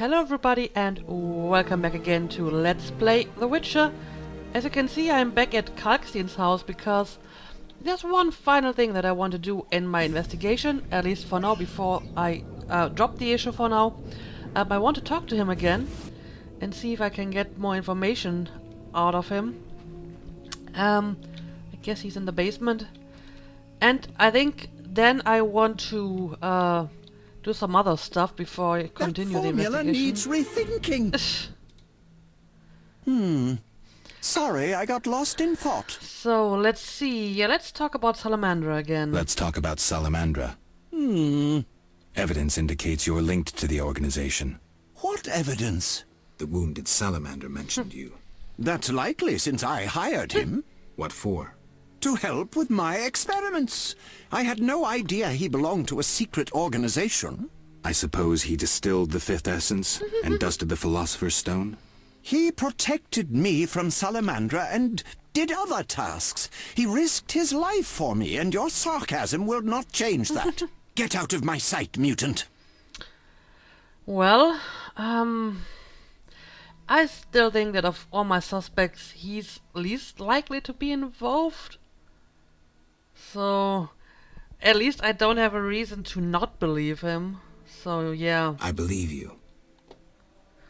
Hello everybody and welcome back again to Let's Play The Witcher. As you can see, I'm back at Kalkstein's house because there's one final thing that I want to do in my investigation, at least for now, before I drop the issue for now. I want to talk to him again and see if I can get more information out of him. I guess he's in the basement. And I think then I want to do some other stuff before I continue the investigation. Needs rethinking. Sorry, I got lost in thought. So, let's see. Yeah, let's talk about Salamandra again. Let's talk about Salamandra. Evidence indicates you're linked to the organization. What evidence? The wounded salamander mentioned you. That's likely, since I hired him. What for? To help with my experiments. I had no idea he belonged to a secret organization. I suppose he distilled the fifth essence and dusted the Philosopher's Stone? He protected me from Salamandra and did other tasks. He risked his life for me, and your sarcasm will not change that. Get out of my sight, mutant. Well, I still think that of all my suspects, he's least likely to be involved. So, at least I don't have a reason to not believe him. So, yeah. I believe you.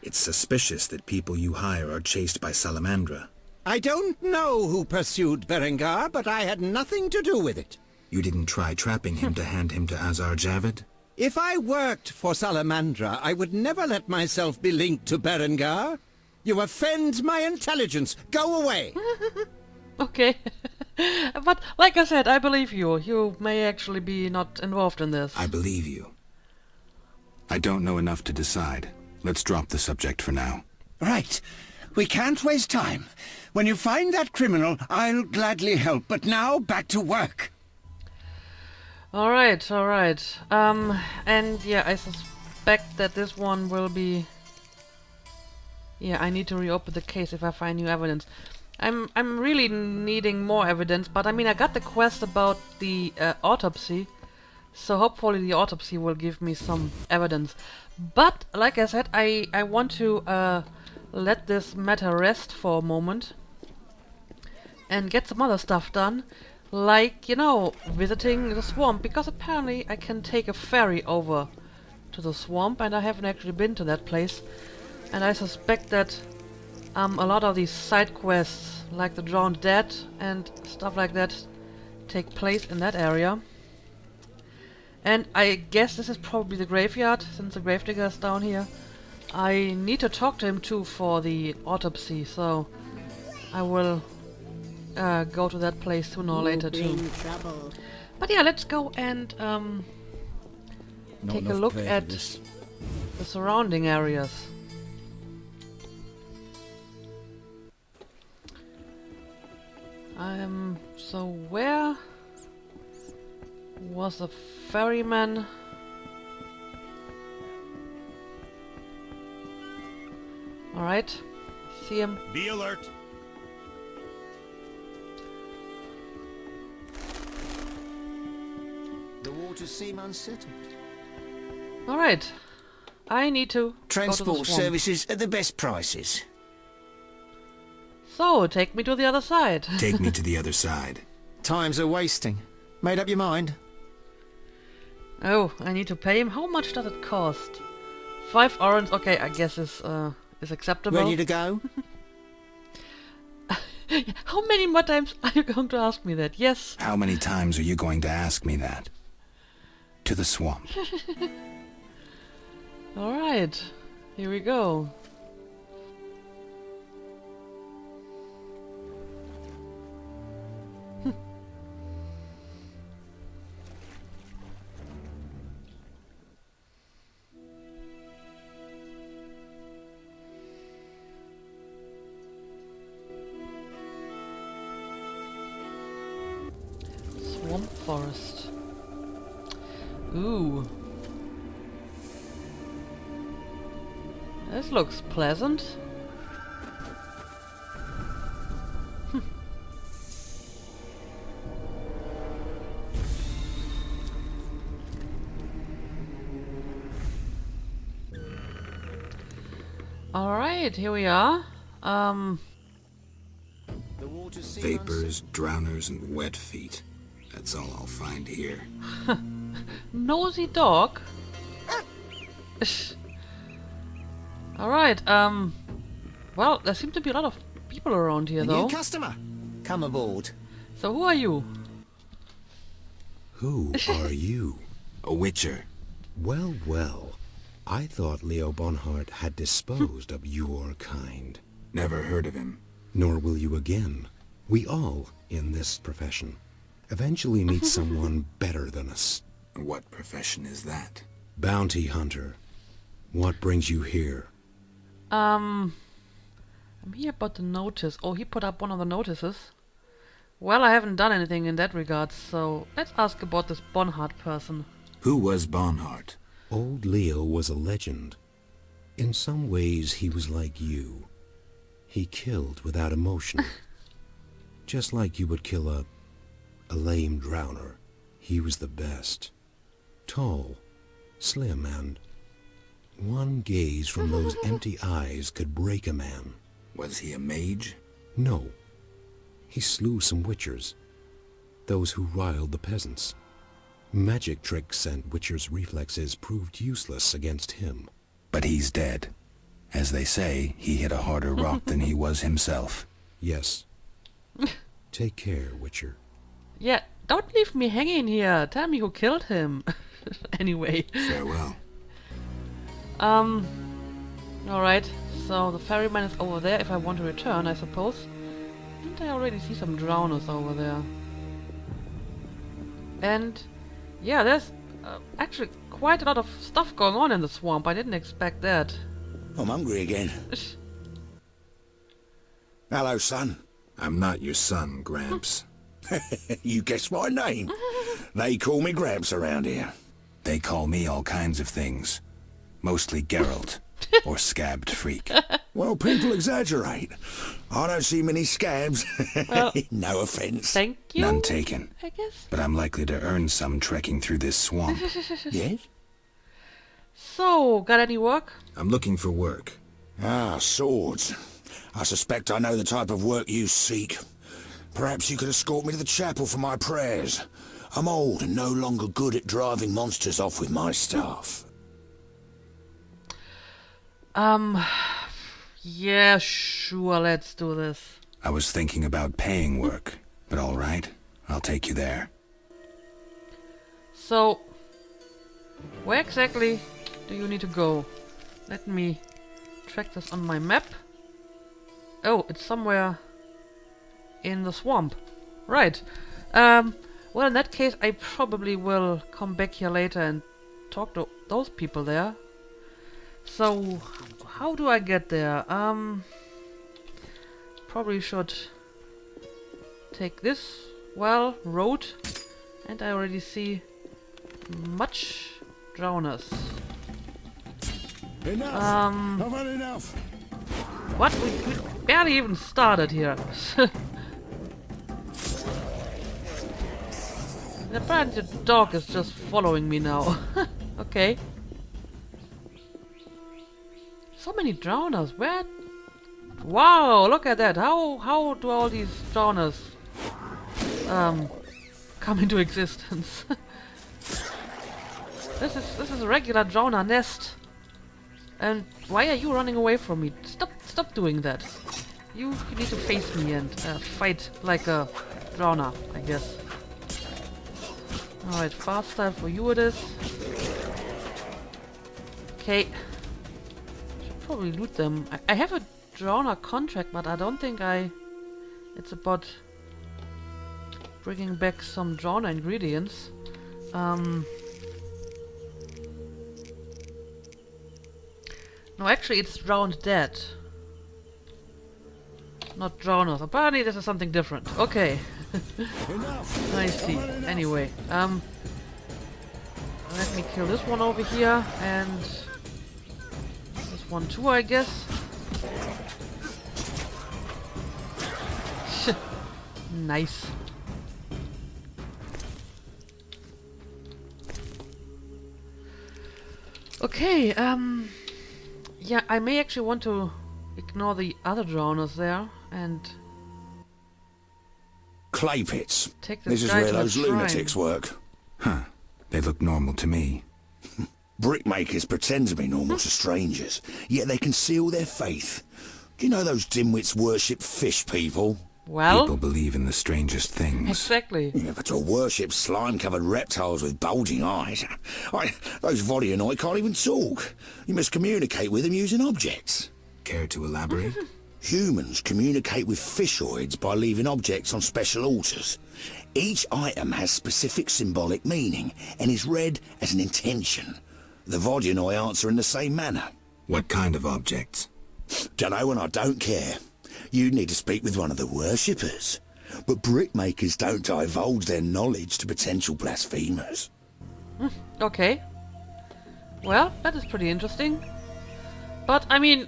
It's suspicious that people you hire are chased by Salamandra. I don't know who pursued Berengar, but I had nothing to do with it. You didn't try trapping him to hand him to Azar Javid? If I worked for Salamandra, I would never let myself be linked to Berengar. You offend my intelligence. Go away. Okay. But, like I said, I believe you. You may actually be not involved in this. I believe you. I don't know enough to decide. Let's drop the subject for now. Right. We can't waste time. When you find that criminal, I'll gladly help. But now, back to work. Alright, alright. And yeah, I suspect that this one will be... Yeah, I need to reopen the case if I find new evidence. I'm really needing more evidence, but I mean, I got the quest about the autopsy, so hopefully the autopsy will give me some evidence. But, like I said, I want to let this matter rest for a moment and get some other stuff done, like, you know, visiting the swamp, because apparently I can take a ferry over to the swamp, and I haven't actually been to that place. And I suspect that a lot of these side quests, like the Drowned Dead and stuff like that, take place in that area. And I guess this is probably the graveyard, since the gravedigger is down here. I need to talk to him too for the autopsy, so I will go to that place sooner or later too. But yeah, let's go and take a look at the surrounding areas. So where was the ferryman? Alright, see him. Be alert. The waters seem unsettled. Alright, I need to Transport go to the swamp. services at the best prices. So, take me to the other side. Take me to the other side. Times are wasting. Made up your mind? Oh, I need to pay him. How much does it cost? 5 orange. Okay, I guess is acceptable. Ready to go? How many more times are you going to ask me that? Yes. How many times are you going to ask me that? To the swamp. Alright, here we go. Swamp forest. Ooh. This looks pleasant. Alright, here we are. Vapors, drowners, and wet feet. That's all I'll find here. Nosy dog. Alright, well, there seem to be a lot of people around here, though. New customer. Come aboard. So who are you? Who are you? A witcher. Well, well. I thought Leo Bonhart had disposed of your kind. Never heard of him. Nor will you again. We all, in this profession, eventually meet someone better than us. What profession is that? Bounty hunter. What brings you here? I'm here about the notice. Oh, he put up one of the notices. Well, I haven't done anything in that regard, so let's ask about this Bonhart person. Who was Bonhart? Old Leo was a legend. In some ways, he was like you. He killed without emotion. Just like you would kill a lame drowner. He was the best. Tall, slim, and one gaze from those empty eyes could break a man. Was he a mage? No. He slew some witchers. Those who riled the peasants. Magic tricks and witchers' reflexes proved useless against him. But he's dead. As they say, he hit a harder rock than he was himself. Yes. Take care, witcher. Yeah, don't leave me hanging here. Tell me who killed him. Anyway. Farewell. Alright. So the ferryman is over there if I want to return, I suppose. Didn't I already see some drowners over there? And yeah, there's actually quite a lot of stuff going on in the swamp. I didn't expect that. I'm hungry again. Hello, son. I'm not your son, Gramps. You guessed my name. They call me Gramps around here. They call me all kinds of things. Mostly Geralt, or Scabbed Freak. Well, people exaggerate. I don't see many scabs. Well, no offense. Thank you, None taken. I guess. But I'm likely to earn some trekking through this swamp. Yes? So, got any work? I'm looking for work. Ah, swords. I suspect I know the type of work you seek. Perhaps you could escort me to the chapel for my prayers. I'm old and no longer good at driving monsters off with my staff. Yeah, sure, let's do this. I was thinking about paying work, but all right, I'll take you there. So, where exactly do you need to go? Let me track this on my map. Oh, it's somewhere in the swamp. Right. Well, in that case, I probably will come back here later and talk to those people there. So, how do I get there? Probably should take this, well, road. And I already see much drowners. Enough! I've had enough! What? We barely even started here. And apparently the dog is just following me now. Okay. So many drowners. Where? Wow, look at that. How do all these drowners come into existence? This is a regular drowner nest. And why are you running away from me? Stop doing that. You need to face me and fight like a drowner, I guess. Alright, fast style for you it is. Okay. Should probably loot them. I have a drowner contract, but I don't think it's about bringing back some drowner ingredients. No, actually it's drowned dead. Not drowners. Apparently this is something different. Okay. I see. Anyway, let me kill this one over here and this one too, I guess. Nice. Okay, Yeah, I may actually want to ignore the other drowners there and Clay pits. take this This is guy where to the those shrine. lunatics work. Huh. They look normal to me. Brickmakers pretend to be normal to strangers, yet they conceal their faith. Do you know those dimwits worship fish people? Well, People believe in the strangest things. exactly. Yeah, but to worship slime-covered reptiles with bulging eyes, those Vodyanoi can't even talk. You must communicate with them using objects. Care to elaborate? Humans communicate with fishoids by leaving objects on special altars. Each item has specific symbolic meaning and is read as an intention. The Vodyanoi answer in the same manner. What kind of objects? Dunno, and I don't care. You need to speak with one of the worshippers. But brickmakers don't divulge their knowledge to potential blasphemers. Okay. Well, that is pretty interesting. But, I mean,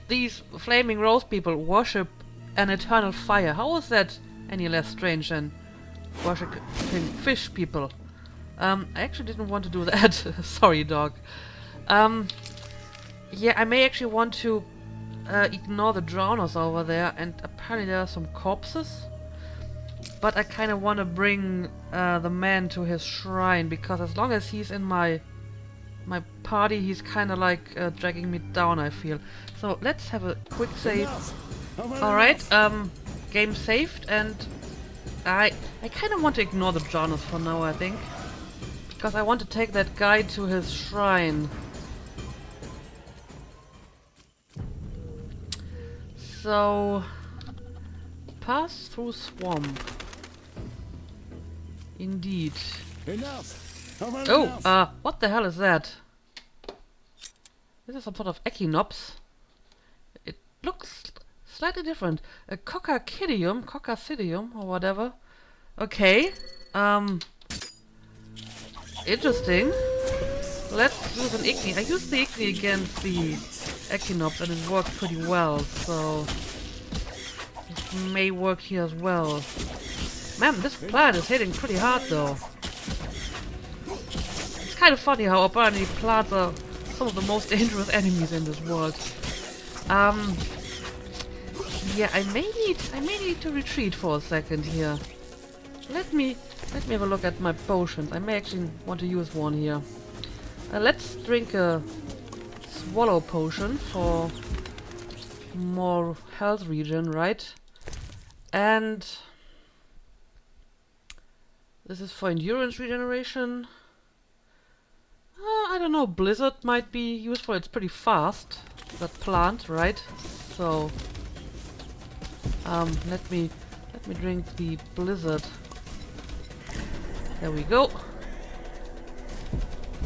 these flaming rose people worship an eternal fire. How is that any less strange than worshipping fish people? I actually didn't want to do that. Sorry, dog. Yeah, I may actually want to ignore the drowners over there, and apparently there are some corpses. But I kind of want to bring the man to his shrine, because as long as he's in my party, he's kind of like dragging me down, I feel. So let's have a quick save. Alright, game saved, and I kind of want to ignore the drowners for now, I think. Because I want to take that guy to his shrine. So, pass through swamp. Indeed. Enough! Oh, what the hell is that? This is some sort of echinops. It looks slightly different. A coccidium, or whatever. Okay. Interesting. Let's use an igni. I used the igni against the echinops and it worked pretty well, so it may work here as well. Man, this plant is hitting pretty hard though. It's kind of funny how apparently plants are some of the most dangerous enemies in this world. Yeah, I may need to retreat for a second here. Let me have a look at my potions. I may actually want to use one here. Let's drink a swallow potion for more health regen, right? And this is for endurance regeneration. I don't know, blizzard might be useful. It's pretty fast, that plant, right? So let me drink the blizzard. There we go.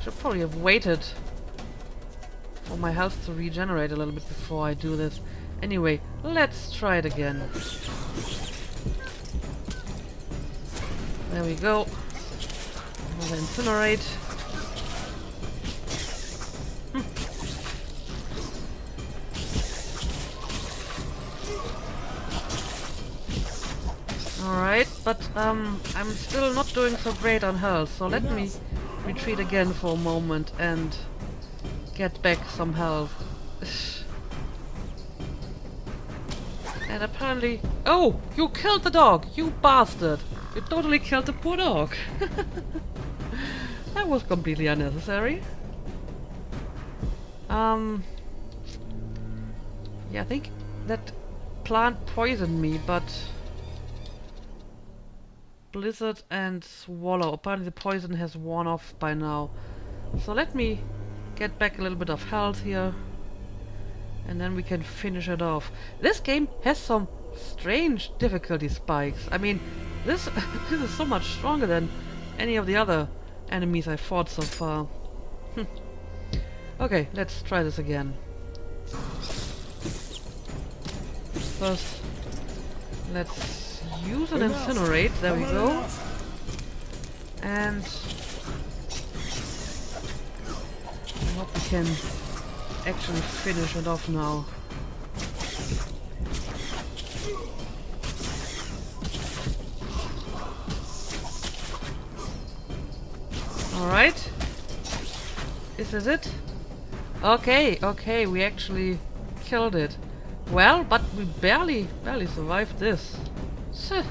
Should probably have waited for my health to regenerate a little bit before I do this. Anyway, let's try it again. There we go. Another incinerate. Alright, but I'm still not doing so great on health, so let me retreat again for a moment and get back some health. And apparently... Oh! You killed the dog! You bastard! You totally killed the poor dog! That was completely unnecessary. Yeah, I think that plant poisoned me, but... Blizzard and Swallow. Apparently the poison has worn off by now. So let me get back a little bit of health here. And then we can finish it off. This game has some strange difficulty spikes. I mean, this is so much stronger than any of the other enemies I fought so far. Okay, let's try this again. First, let's use an incinerate. There we go. And I hope we can actually finish it off now. Alright. Is this it? Okay, okay, we actually killed it. Well, but we barely survived this. Seh.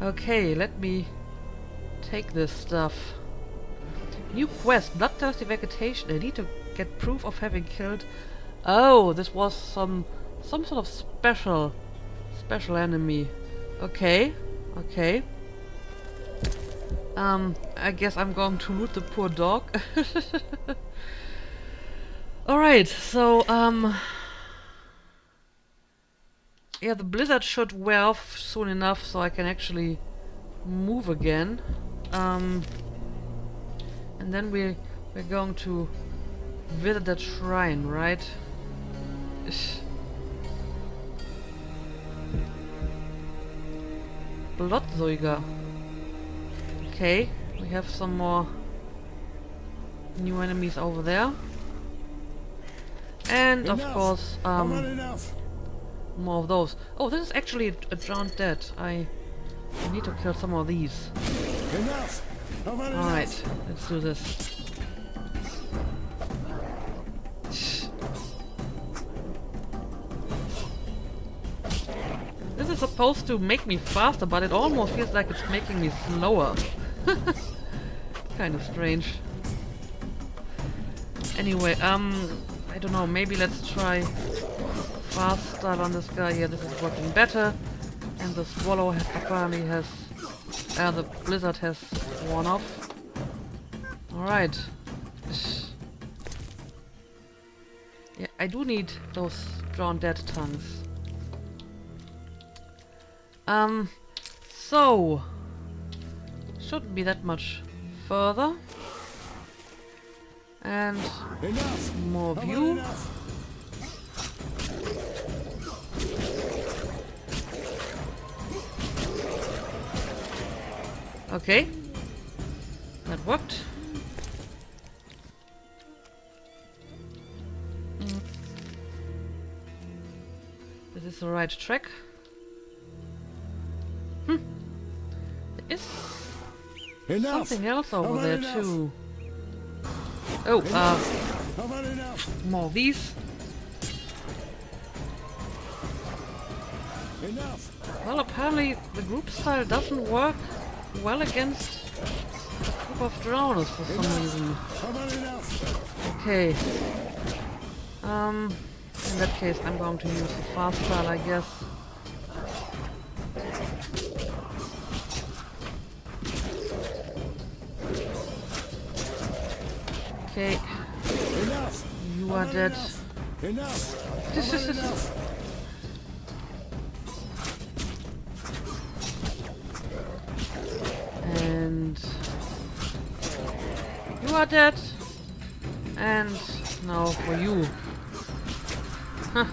Okay, let me take this stuff. New quest, bloodthirsty vegetation. I need to get proof of having killed. Oh, this was some sort of special enemy. Okay, okay. I guess I'm going to loot the poor dog. Alright, so, yeah, the blizzard should wear off soon enough so I can actually move again. And then we're going to visit that shrine, right? Bloodsäuger. Okay, we have some more new enemies over there. And of course, more of those. Oh, this is actually a drowned dead. I need to kill some of these. Alright, let's do this. This is supposed to make me faster, but it almost feels like it's making me slower. Kind of strange. Anyway, I don't know, maybe let's try fast start on this guy. Yeah, this is working better. And the swallow apparently has... the blizzard has worn off. Alright. Yeah, I do need those drawn dead tongues. So... shouldn't be that much further. And... more of you. Okay. That worked. This is the right track. There is something else over there too. Oh, more of these. Well, apparently the group style doesn't work well against a group of drowners for some reason. Okay. In that case, I'm going to use the fast style, I guess. Okay. You are dead. And you are dead. And now for you. Huh.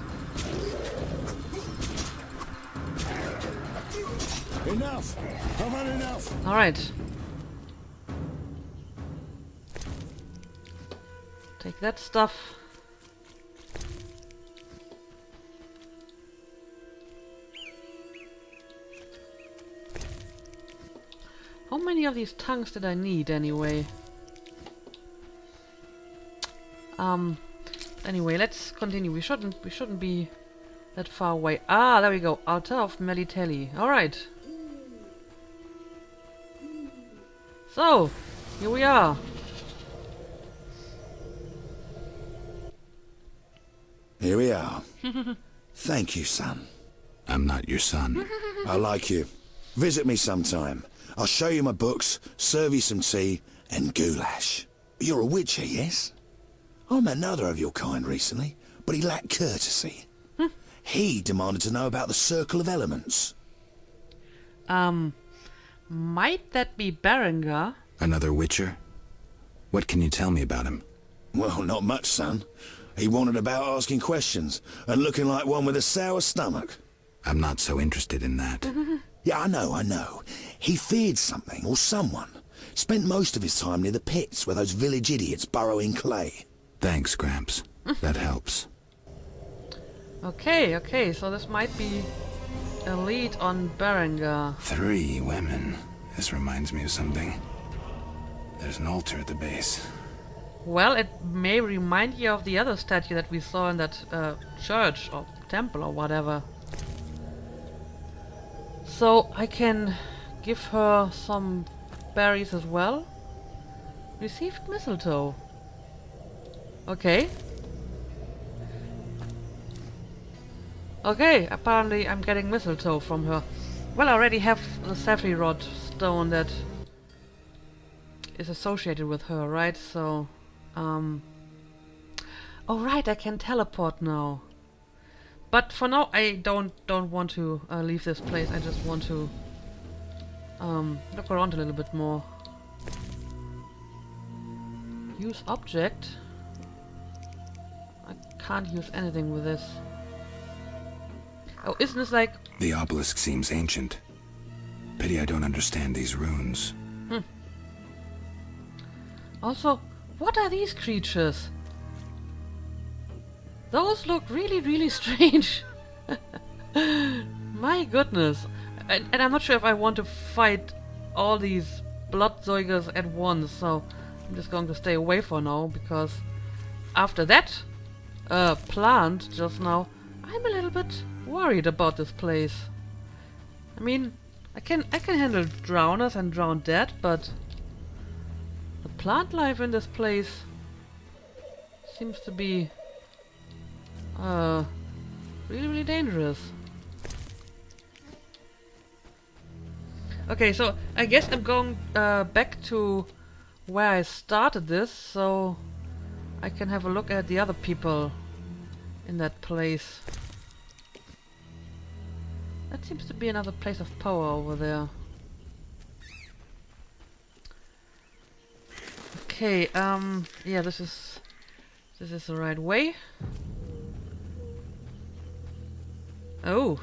Enough! I've had enough! Alright. Take that stuff. How many of these tongues did I need anyway? Anyway, let's continue. We shouldn't be that far away. Ah, there we go. Altar of Melitele. Alright. So, here we are. Here we are. Thank you, son. I'm not your son. I like you. Visit me sometime. I'll show you my books, serve you some tea, and goulash. You're a witcher, yes? I met another of your kind recently, but he lacked courtesy. He demanded to know about the Circle of Elements. Might that be Berengar? Another witcher? What can you tell me about him? Well, not much, son. He wanted about asking questions, and looking like one with a sour stomach. I'm not so interested in that. Yeah, I know. He feared something, or someone. Spent most of his time near the pits where those village idiots burrow in clay. Thanks, Gramps. That helps. Okay, so this might be a lead on Berengar. 3 women. This reminds me of something. There's an altar at the base. Well, it may remind you of the other statue that we saw in that church or temple or whatever. So I can give her some berries as well. Received mistletoe. Okay. Okay, apparently I'm getting mistletoe from her. Well, I already have the Sephiroth stone that is associated with her, right? So, oh right, I can teleport now. But for now, I don't want to leave this place. I just want to look around a little bit more. Use object. I can't use anything with this. Oh, isn't this like... The obelisk seems ancient. Pity I don't understand these runes. Also, what are these creatures? Those look really, really strange. My goodness. And I'm not sure if I want to fight all these bloodzeugers at once, so I'm just going to stay away for now, because after that plant just now, I'm a little bit worried about this place. I mean, I can handle drowners and drowned dead, but the plant life in this place seems to be really, really dangerous. Okay, so I guess I'm going back to where I started this, so I can have a look at the other people in that place. That seems to be another place of power over there. Okay, yeah, this is the right way. Oh.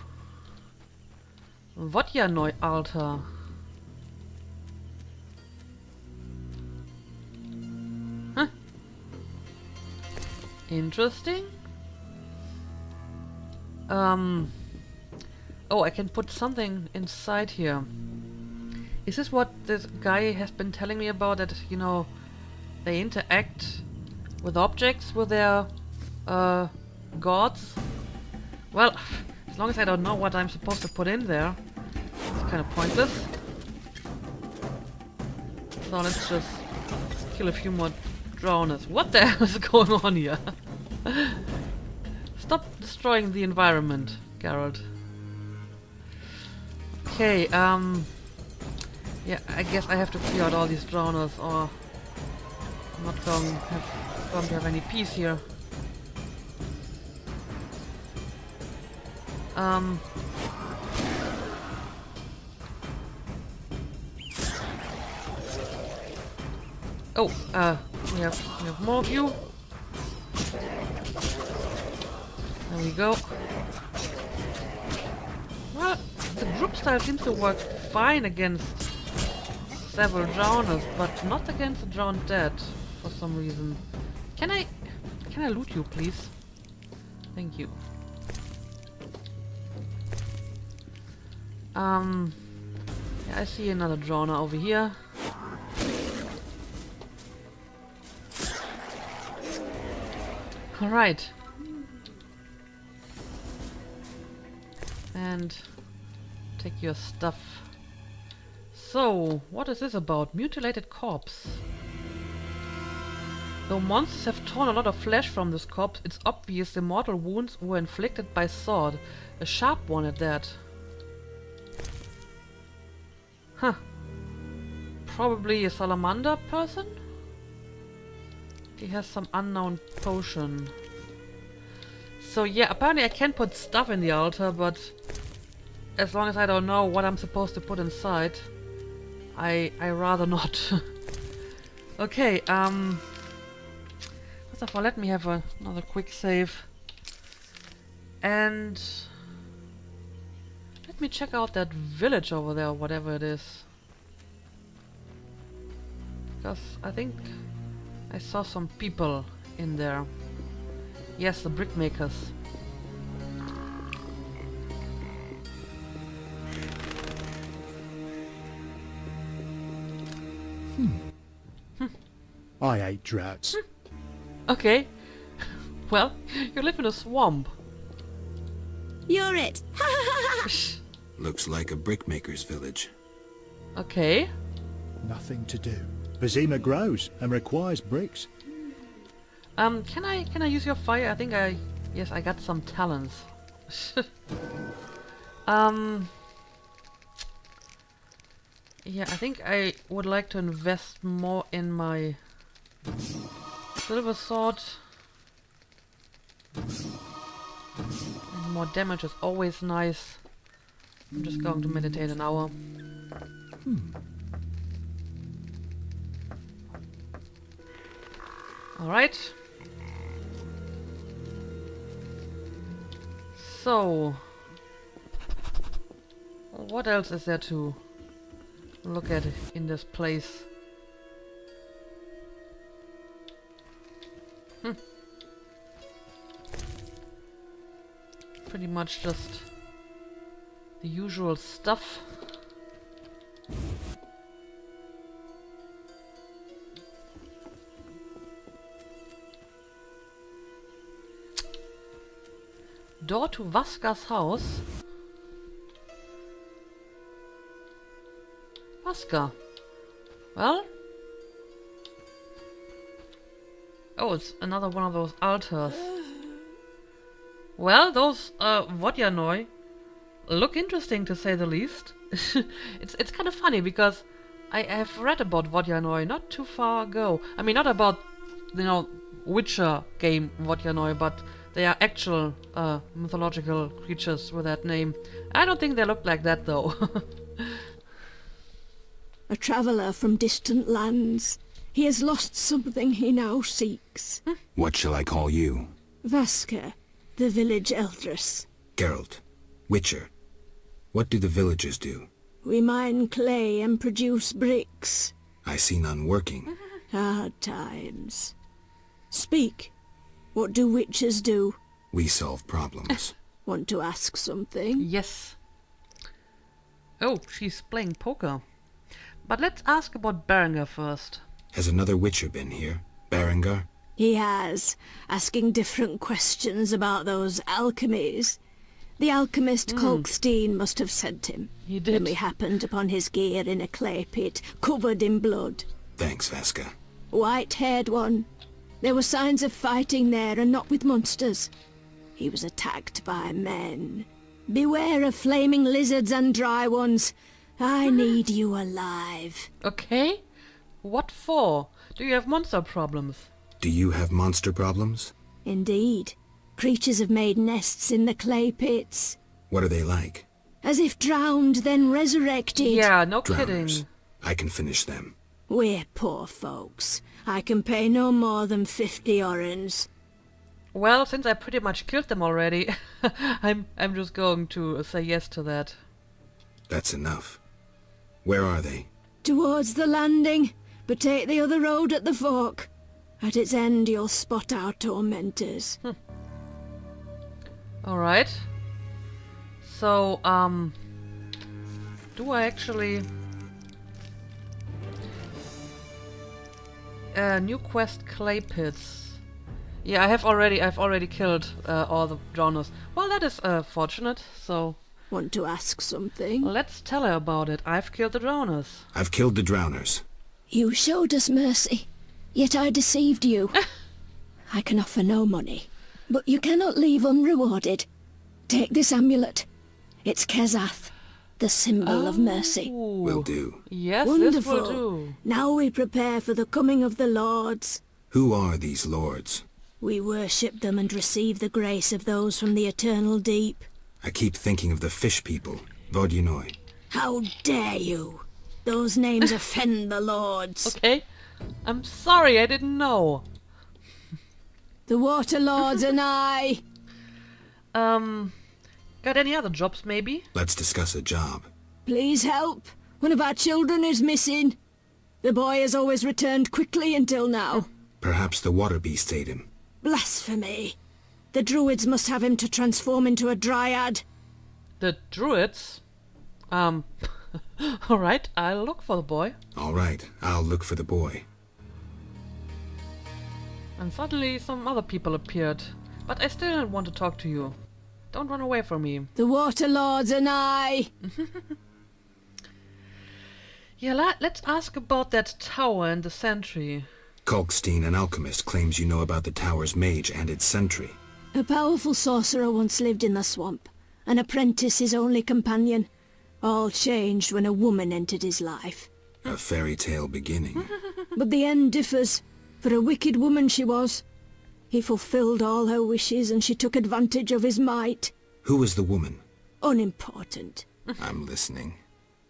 Vodjanoi altar. Huh. Interesting. Oh, I can put something inside here. Is this what this guy has been telling me about? That, you know, they interact with objects with their gods? Well, as long as I don't know what I'm supposed to put in there, it's kind of pointless. So let's just kill a few more drowners. What the hell is going on here? Stop destroying the environment, Geralt. Okay, yeah, I guess I have to clear out all these drowners, or I'm not going to have any peace here. Oh, we have more of you. There we go. Well, the group style seems to work fine against several drowners, but not against the drowned dead for some reason. Can I loot you, please? Thank you. Yeah, I see another drowner over here. Alright. And take your stuff. So, what is this about? Mutilated corpse. Though monsters have torn a lot of flesh from this corpse, it's obvious the mortal wounds were inflicted by sword. A sharp one at that. Huh. Probably a salamander person? He has some unknown potion. So yeah, apparently I can put stuff in the altar, but as long as I don't know what I'm supposed to put inside, I rather not. Okay, first of all, let me have another quick save. And let me check out that village over there, whatever it is. Because I think I saw some people in there. Yes, the brickmakers. I hate droughts. Okay. Well, you live in a swamp. You're it. Looks like a brickmaker's village. Okay. Nothing to do. Bazima grows and requires bricks. Can I use your fire? I think yes, I got some talents. Yeah, I think I would like to invest more in my silver sword. And more damage is always nice. I'm just going to meditate an hour. Alright. So, what else is there to look at in this place? Pretty much just the usual stuff. Door to Vasca's house. Vasca. Well? Oh, it's another one of those altars. Well, those Vodyanoi look interesting to say the least. It's kind of funny because I have read about Vodyanoi not too far ago. I mean, not about, you know, Witcher game Vodyanoi, but they are actual mythological creatures with that name. I don't think they look like that though. A traveller from distant lands. He has lost something he now seeks. What shall I call you? Vasca, the village eldress. Geralt. Witcher. What do the villagers do? We mine clay and produce bricks. I see none working. Hard times. Speak. What do witches do? We solve problems. Want to ask something? Yes. Oh, she's playing poker. But let's ask about Berenger first. Has another Witcher been here? Berengar? He has, asking different questions about those alchemies. The alchemist Kolkstein must have sent him. He did. Then we happened upon his gear in a clay pit, covered in blood. Thanks, Vasca. White-haired one. There were signs of fighting there, and not with monsters. He was attacked by men. Beware of flaming lizards and dry ones. I need you alive. Okay. What for? Do you have monster problems? Do you have monster problems? Indeed. Creatures have made nests in the clay pits. What are they like? As if drowned, then resurrected. Yeah, no Drowners. kidding. I can finish them. We're poor folks. I can pay no more than 50 orens. Well, since I pretty much killed them already, I'm just going to say yes to that. That's enough. Where are they? Towards the landing, but take the other road at the fork. At its end, you'll spot our tormentors. Alright. So, do I actually... new quest clay pits. Yeah, I've already killed all the drowners. Well, that is fortunate, so... Want to ask something? Let's tell her about it. I've killed the drowners. I've killed the drowners. You showed us mercy, yet I deceived you. I can offer no money, but you cannot leave unrewarded. Take this amulet. It's Kezath, the symbol of mercy. Will do. Yes, Wonderful. this will do. Now we prepare for the coming of the lords. Who are these lords? We worship them and receive the grace of those from the eternal deep. I keep thinking of the fish people. Vodyanoi. How dare you? Those names offend the lords. Okay. I'm sorry, I didn't know. The water lords and I. Got any other jobs, maybe? Let's discuss a job. Please help. One of our children is missing. The boy has always returned quickly until now. Perhaps the water beast ate him. Blasphemy. The druids must have him to transform into a dryad. The druids? Alright, I'll look for the boy. All right, I'll look for the boy. And suddenly some other people appeared. But I still want to talk to you. Don't run away from me. The Water Lords are nigh. Yeah, let's ask about that tower and the sentry. Kalkstein, an alchemist, claims you know about the tower's mage and its sentry. A powerful sorcerer once lived in the swamp. An apprentice his only companion. All changed when a woman entered his life. A fairy tale beginning. But the end differs, for a wicked woman she was. He fulfilled all her wishes and she took advantage of his might. Who was the woman? Unimportant. I'm listening.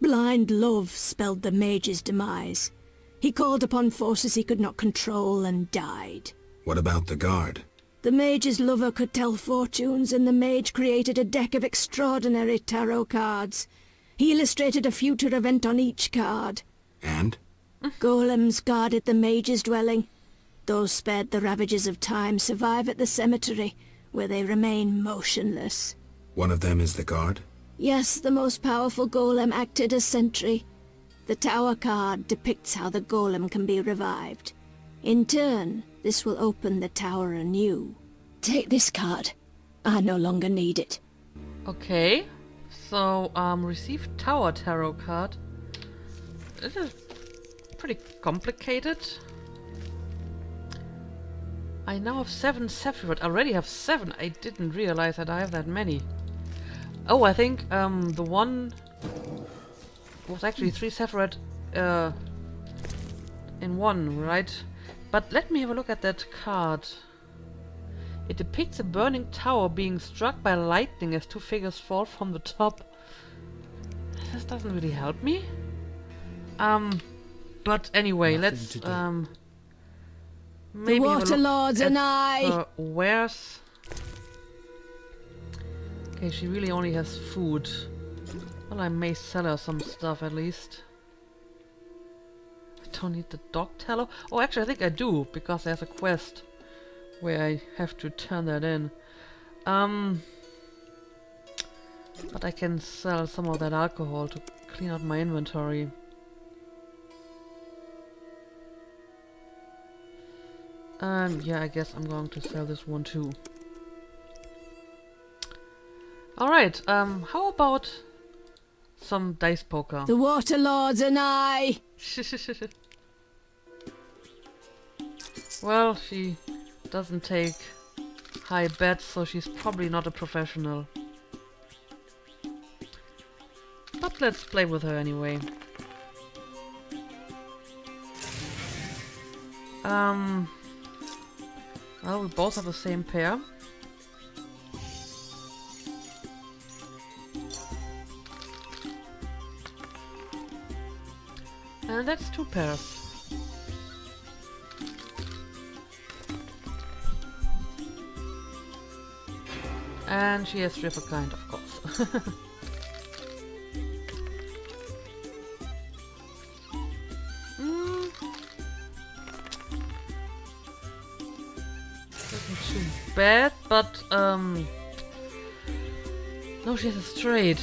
Blind love spelled the mage's demise. He called upon forces he could not control and died. What about the guard? The mage's lover could tell fortunes, and the mage created a deck of extraordinary tarot cards. He illustrated a future event on each card. And? Golems guarded the mage's dwelling. Those spared the ravages of time survive at the cemetery, where they remain motionless. One of them is the guard? Yes, the most powerful golem acted as sentry. The tower card depicts how the golem can be revived. In turn, this will open the tower anew. Take this card. I no longer need it. Okay. So, receive tower tarot card. This is pretty complicated. I now have 7 Sephiroth. I already have 7. I didn't realize that I have that many. Oh, I think the one was actually 3 Sephiroth in one, right? But let me have a look at that card. It depicts a burning tower being struck by lightning as 2 figures fall from the top. This doesn't really help me. But anyway, let's maybe The have a Water look Lords at are nigh. her wares. Okay, she really only has food. Well, I may sell her some stuff at least. I don't need the dog tallow. Oh, actually, I think I do, because there's a quest where I have to turn that in. But I can sell some of that alcohol to clean out my inventory. Yeah, I guess I'm going to sell this one too. Alright, how about some dice poker? The Water Lords are nigh. Well, she doesn't take high bets, so she's probably not a professional. But let's play with her anyway. Well, we both have the same pair. And that's 2 pairs. And she has 3 of a kind, of course. Isn't too bad, but no, she has a straight.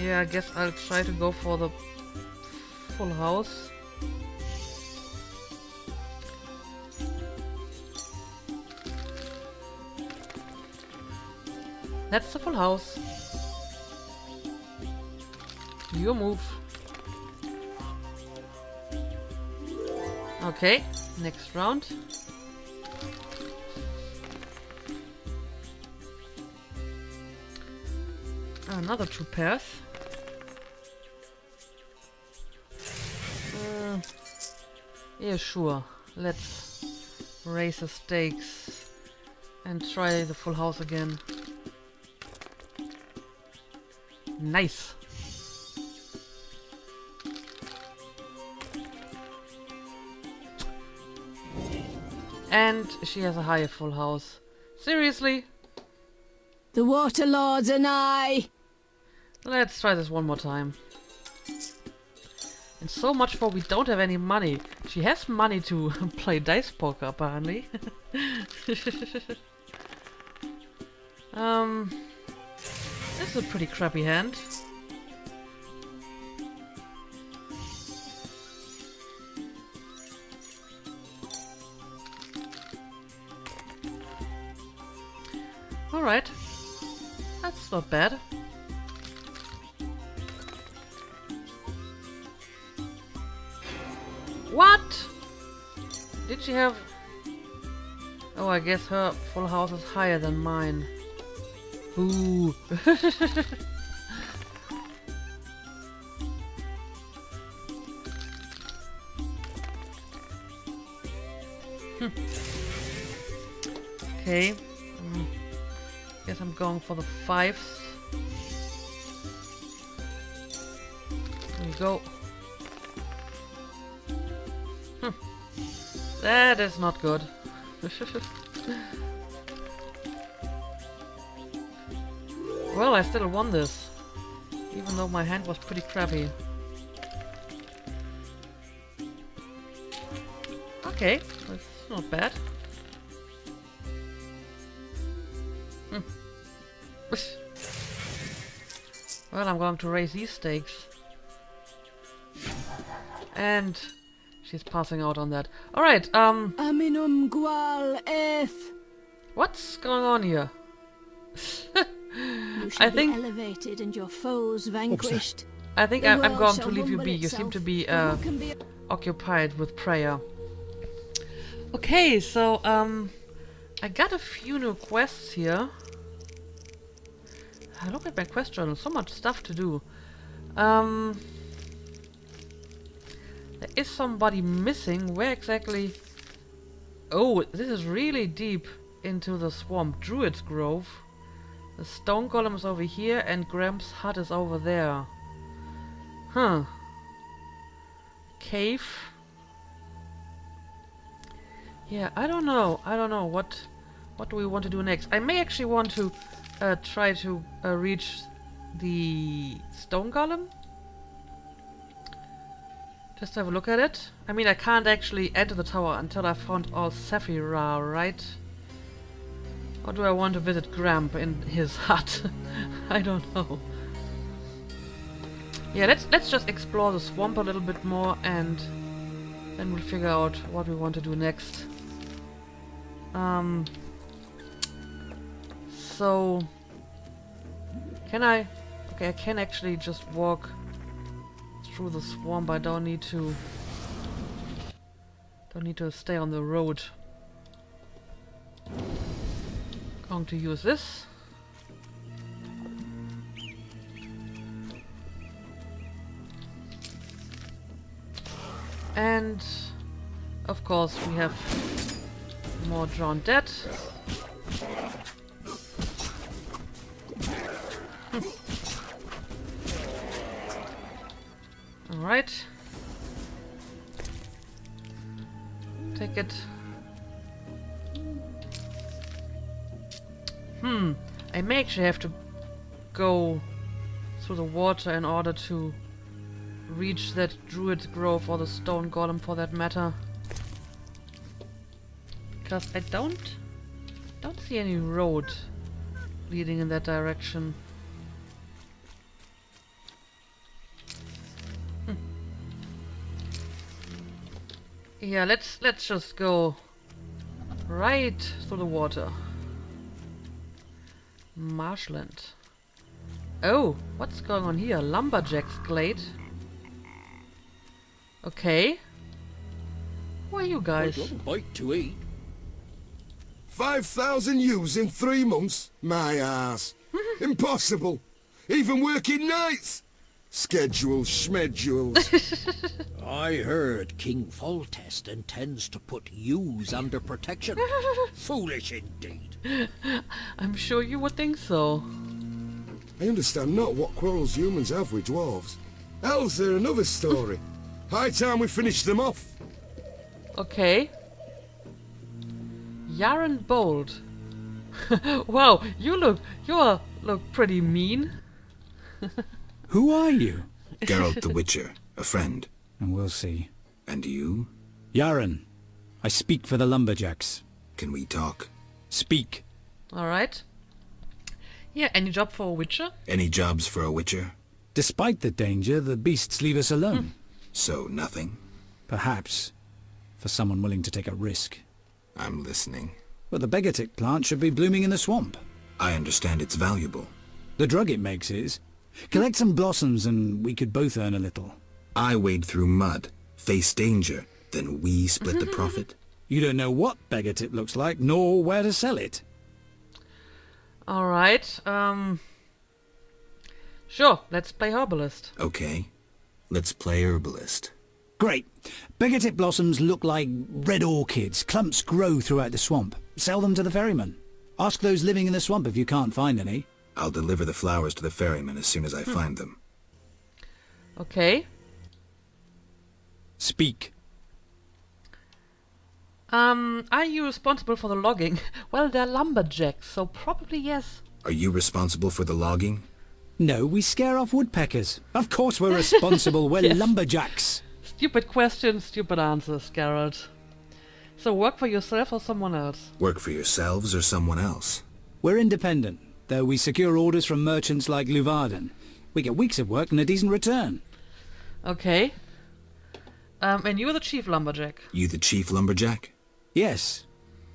Yeah, I guess I'll try to go for the full house. That's the full house. You move. Okay, next round. Another 2 pairs. Yeah, sure. Let's raise the stakes and try the full house again. Nice. And she has a higher full house. Seriously? The Water Lords are nigh. Let's try this one more time. And so much for we don't have any money. She has money to play dice poker, apparently. This is a pretty crappy hand. Alright. That's not bad. What? Did she have... Oh, I guess her full house is higher than mine. Ooh. Okay. Guess I'm going for the 5s. There we go. That is not good. Well, I still won this. Even though my hand was pretty crappy. Okay, that's not bad. Well, I'm going to raise these stakes. And she's passing out on that. Alright, Aminum gual eth. what's going on here? You shall be elevated and your foes vanquished. I think The I'm world going shall to leave you humble be. You seem itself, to be but who can be occupied with prayer. Okay, so I got a few new quests here. I look at my quest journal, so much stuff to do. There is somebody missing. Where exactly? Oh, this is really deep into the swamp. Druid's Grove. The stone golem is over here and Graham's hut is over there. Huh. Cave. Yeah, I don't know. What do we want to do next? I may actually want to try to reach the stone golem. Just have a look at it. I mean, I can't actually enter the tower until I found all Saphira, right? Or do I want to visit Gramp in his hut? I don't know. Yeah, let's just explore the swamp a little bit more and then we'll figure out what we want to do next. So can I? Okay, I can actually just walk through the swamp. I don't need to stay on the road. Going to use this. And of course we have more drawn dead. Alright. Take it. I may actually have to go through the water in order to reach that druid grove or the stone golem for that matter. Because I don't see any road leading in that direction. Yeah, let's just go right through the water. Marshland. Oh, what's going on here? Lumberjacks glade. Okay. Who are you guys? I got a bite to eat. 5,000 ewes in 3 months? My ass. Impossible. Even working nights. Schmedules. I heard King Foltest intends to put ewes under protection. Foolish indeed. I'm sure you would think so. I understand not what quarrels humans have with dwarves. Elves are another story. High time we finish them off. Okay. Yaren Bold. Wow, you look pretty mean. Who are you? Geralt the Witcher, a friend. And we'll see. And you? Yaren, I speak for the Lumberjacks. Can we talk? Speak. Alright. Yeah, any job for a witcher? Any jobs for a Witcher? Despite the danger, the beasts leave us alone. So nothing? Perhaps. For someone willing to take a risk. I'm listening. But the Begatic plant should be blooming in the swamp. I understand it's valuable. The drug it makes is. Collect some blossoms and we could both earn a little. I wade through mud, face danger, then we split the profit? You don't know what beggar tip looks like, nor where to sell it. Alright, sure, let's play herbalist. Okay, let's play herbalist. Great. Beggar tip blossoms look like red orchids. Clumps grow throughout the swamp. Sell them to the ferryman. Ask those living in the swamp if you can't find any. I'll deliver the flowers to the ferryman as soon as I find them. Okay. Speak. Are you responsible for the logging? Well, they're lumberjacks, so probably yes. Are you responsible for the logging? No, we scare off woodpeckers. Of course we're responsible. We're Yes. lumberjacks. Stupid question, stupid answers, Geralt. So work for yourself or someone else? Work for yourselves or someone else? We're independent, though we secure orders from merchants like Luvarden. We get weeks of work and a decent return. Okay. And you're the chief lumberjack. You the chief lumberjack? Yes.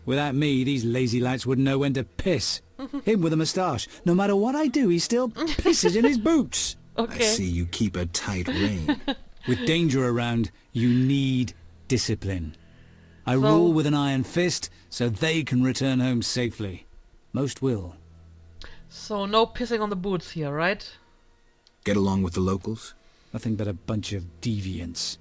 Without me, these lazy lads wouldn't know when to piss. Him with a moustache. No matter what I do, he still pisses in his boots. Okay. I see you keep a tight rein. With danger around, you need discipline. I So- rule with an iron fist, so they can return home safely. Most will. So no pissing on the boots here, right? Get along with the locals? Nothing but a bunch of deviants.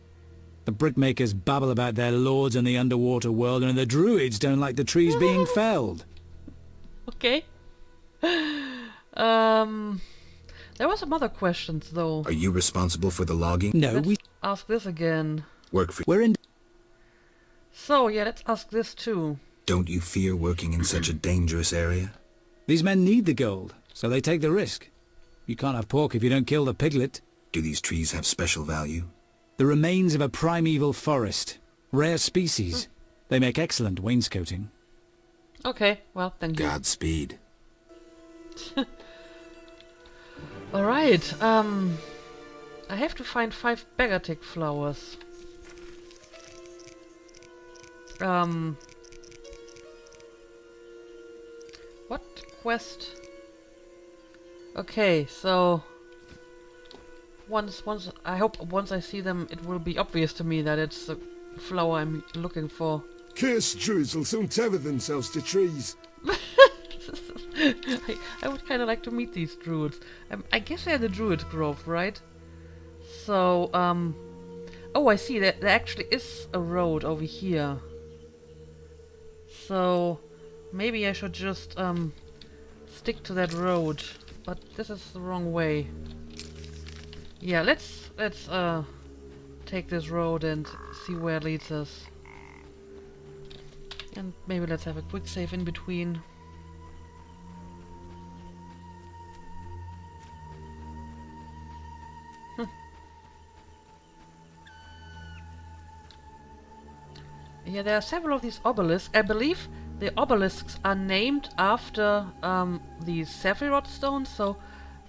The brickmakers babble about their lords in the underwater world, and the druids don't like the trees being felled. Okay. There were some other questions though. Are you responsible for the logging? No, Let's we... ask this again. Work for... We're in... So yeah, let's ask this too. Don't you fear working in such a dangerous area? These men need the gold, so they take the risk. You can't have pork if you don't kill the piglet. Do these trees have special value? The remains of a primeval forest. Rare species. They make excellent wainscoting. Okay, well, thank you. Godspeed. Alright, I have to find 5 beggartic flowers. What quest? Okay, so once I hope once I see them it will be obvious to me that it's the flower I'm looking for. Cursed druids will soon tether themselves to trees. I would kind of like to meet these druids. I guess they're the druid grove, right? So, oh, I see. There actually is a road over here. So, maybe I should just, stick to that road. But this is the wrong way. Yeah, let's take this road and see where it leads us. And maybe let's have a quick save in between. Yeah, there are several of these obelisks. I believe the obelisks are named after the Sephiroth stones, so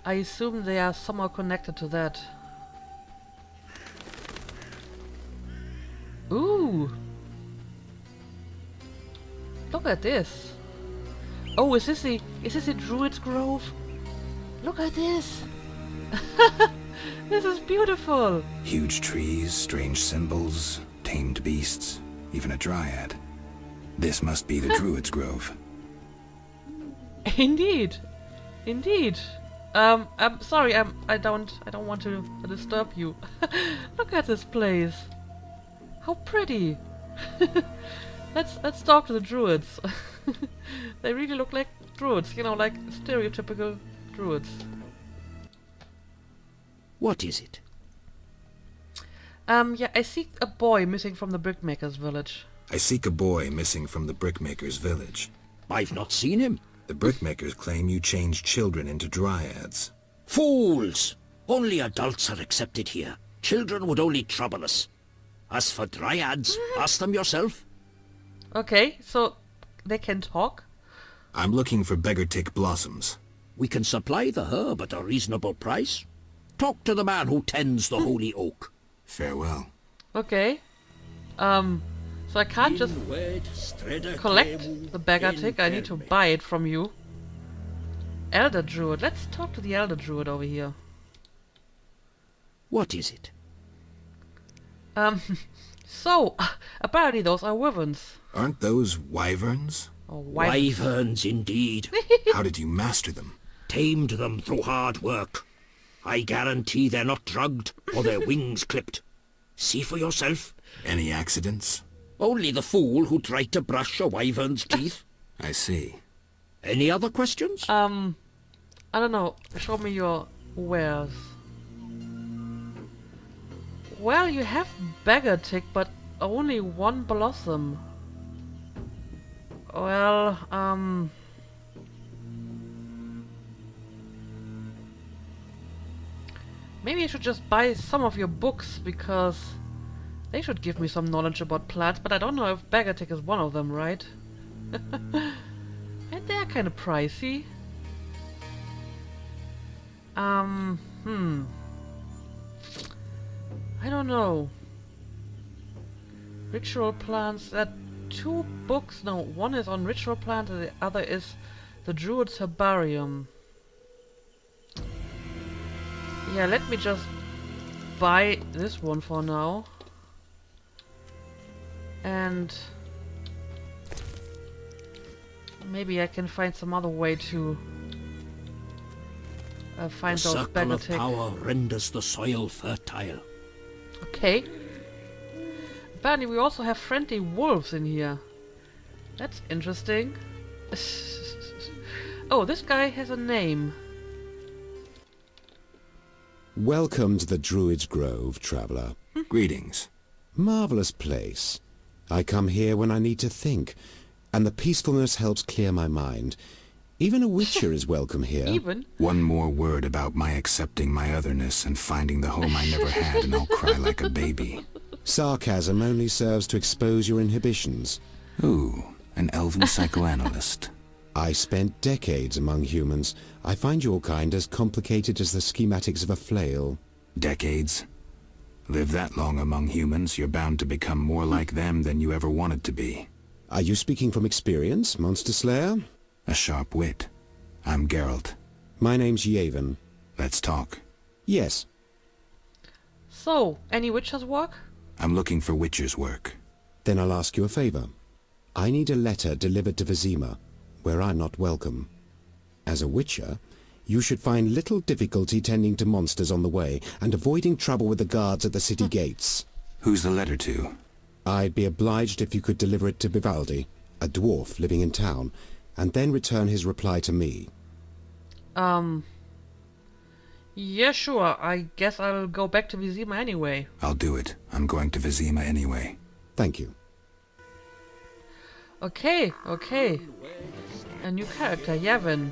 I assume they are somehow connected to that. Ooh! Look at this! Oh, is this the Druid's Grove? Look at this! This is beautiful! Huge trees, strange symbols, tamed beasts, even a dryad. This must be the Druid's Grove. Indeed, indeed. I'm sorry. I don't want to disturb you. Look at this place. How pretty. Let's talk to the druids. They really look like druids. You know, like stereotypical druids. What is it? Yeah, I seek a boy missing from the brickmakers' village. I seek a boy missing from the brickmakers' village. I've not seen him. The brickmakers claim you changed children into dryads. Fools! Only adults are accepted here. Children would only trouble us. As for dryads, ask them yourself. Okay, so they can talk? I'm looking for beggar-tick blossoms. We can supply the herb at a reasonable price. Talk to the man who tends the holy oak. Farewell. Okay. So I can't just collect the beggar tick. I need to buy it from you. Elder Druid. Let's talk to the Elder Druid over here. What is it? So, apparently those are wyverns. Aren't those wyverns? Or Wyverns, indeed. How did you master them? Tamed them through hard work. I guarantee they're not drugged or their wings clipped. See for yourself. Any accidents? Only the fool who tried to brush a wyvern's teeth. I see. Any other questions? I don't know. Show me your wares. Well, you have beggar tick, but only one blossom. Well, maybe I should just buy some of your books, because they should give me some knowledge about plants, but I don't know if beggar tick is one of them, right? And they're kind of pricey. I don't know. Ritual plants. There are 2 books. No, one is on ritual plants and the other is the Druid's Herbarium. Yeah, let me just buy this one for now. And maybe I can find some other way to find The those circle beggar of tick. power renders the soil fertile. Okay. Apparently we also have friendly wolves in here. That's interesting. Oh, this guy has a name. Welcome to the Druid's Grove, traveller. Greetings. Marvellous place. I come here when I need to think, and the peacefulness helps clear my mind. Even a witcher is welcome here. Even? One more word about my accepting my otherness and finding the home I never had, and I'll cry like a baby. Sarcasm only serves to expose your inhibitions. Ooh, an elven psychoanalyst. I spent decades among humans. I find your kind as complicated as the schematics of a flail. Decades? Live that long among humans, you're bound to become more like them than you ever wanted to be. Are you speaking from experience, Monster Slayer? A sharp wit. I'm Geralt. My name's Yavin. Let's talk. Yes. So, any witcher's work? I'm looking for witcher's work. Then I'll ask you a favor. I need a letter delivered to Vizima, where I'm not welcome. As a witcher, you should find little difficulty tending to monsters on the way and avoiding trouble with the guards at the city gates. Who's the letter to? I'd be obliged if you could deliver it to Vivaldi, a dwarf living in town, and then return his reply to me. Yeah, sure. I guess I'll go back to Vizima anyway. I'll do it. I'm going to Vizima anyway. Thank you. Okay. A new character, Yavin.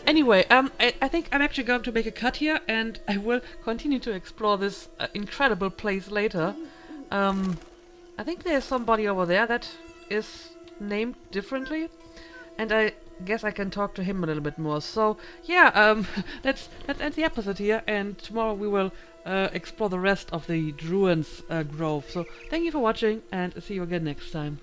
Anyway, I think I'm actually going to make a cut here, and I will continue to explore this incredible place later. I think there's somebody over there that is named differently, and I guess I can talk to him a little bit more. So, yeah, let's end the episode here, and tomorrow we will explore the rest of the Druid's Grove. So, thank you for watching, and see you again next time.